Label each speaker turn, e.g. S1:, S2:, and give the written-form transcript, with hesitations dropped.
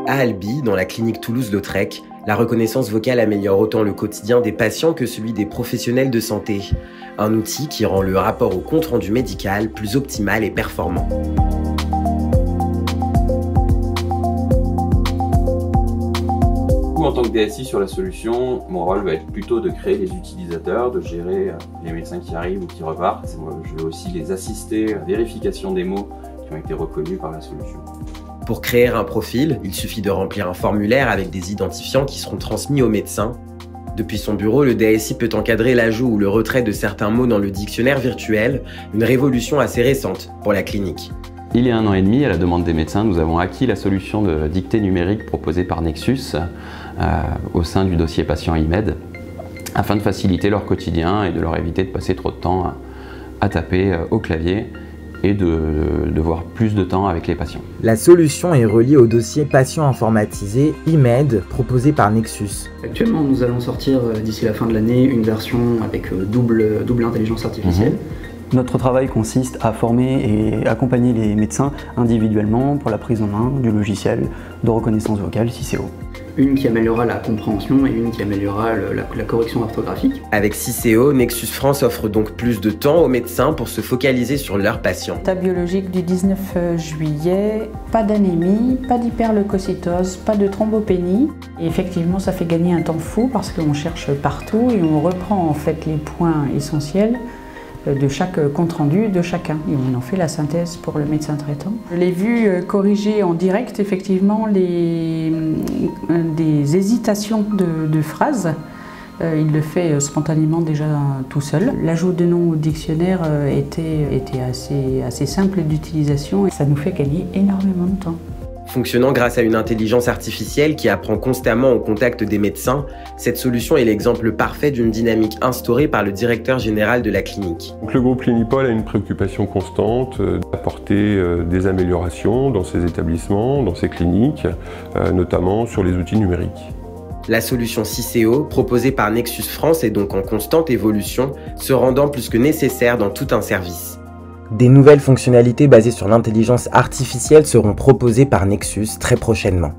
S1: À Albi, dans la clinique Toulouse-Lautrec, la reconnaissance vocale améliore autant le quotidien des patients que celui des professionnels de santé. Un outil qui rend le rapport au compte-rendu médical plus optimal et performant.
S2: En tant que DSI sur la solution, mon rôle va être plutôt de créer les utilisateurs, de gérer les médecins qui arrivent ou qui repartent. Moi, je vais aussi les assister à la vérification des mots qui ont été reconnus par la solution.
S1: Pour créer un profil, il suffit de remplir un formulaire avec des identifiants qui seront transmis au médecin. Depuis son bureau, le DSI peut encadrer l'ajout ou le retrait de certains mots dans le dictionnaire virtuel, une révolution assez récente pour la clinique.
S3: Il y a 1 an et demi, à la demande des médecins, nous avons acquis la solution de dictée numérique proposée par Nexus au sein du dossier patient IMED, afin de faciliter leur quotidien et de leur éviter de passer trop de temps à taper au clavier et de devoir plus de temps avec les patients.
S4: La solution est reliée au dossier patient informatisé IMED proposé par Nexus.
S5: Actuellement, nous allons sortir d'ici la fin de l'année une version avec double intelligence artificielle.
S6: Notre travail consiste à former et accompagner les médecins individuellement pour la prise en main du logiciel de reconnaissance vocale Ciceo.
S5: Une qui améliorera la compréhension et une qui améliorera la correction orthographique.
S1: Avec Ciceo, Nexus France offre donc plus de temps aux médecins pour se focaliser sur leurs patients.
S7: État biologique du 19 juillet, pas d'anémie, pas d'hyperleucocytose, pas de thrombopénie. Et effectivement, ça fait gagner un temps fou parce qu'on cherche partout et on reprend en fait les points essentiels de chaque compte-rendu de chacun. Et on en fait la synthèse pour le médecin traitant. Je l'ai vu corriger en direct, effectivement, des hésitations de phrases. Il le fait spontanément déjà tout seul. L'ajout de noms au dictionnaire était assez simple d'utilisation et ça nous fait gagner énormément de temps.
S1: Fonctionnant grâce à une intelligence artificielle qui apprend constamment au contact des médecins, cette solution est l'exemple parfait d'une dynamique instaurée par le directeur général de la clinique.
S8: Donc le groupe Clinipol a une préoccupation constante d'apporter des améliorations dans ses établissements, dans ses cliniques, notamment sur les outils numériques.
S1: La solution Ciceo, proposée par Nexus France, est donc en constante évolution, se rendant plus que nécessaire dans tout un service.
S4: Des nouvelles fonctionnalités basées sur l'intelligence artificielle seront proposées par Nexus très prochainement.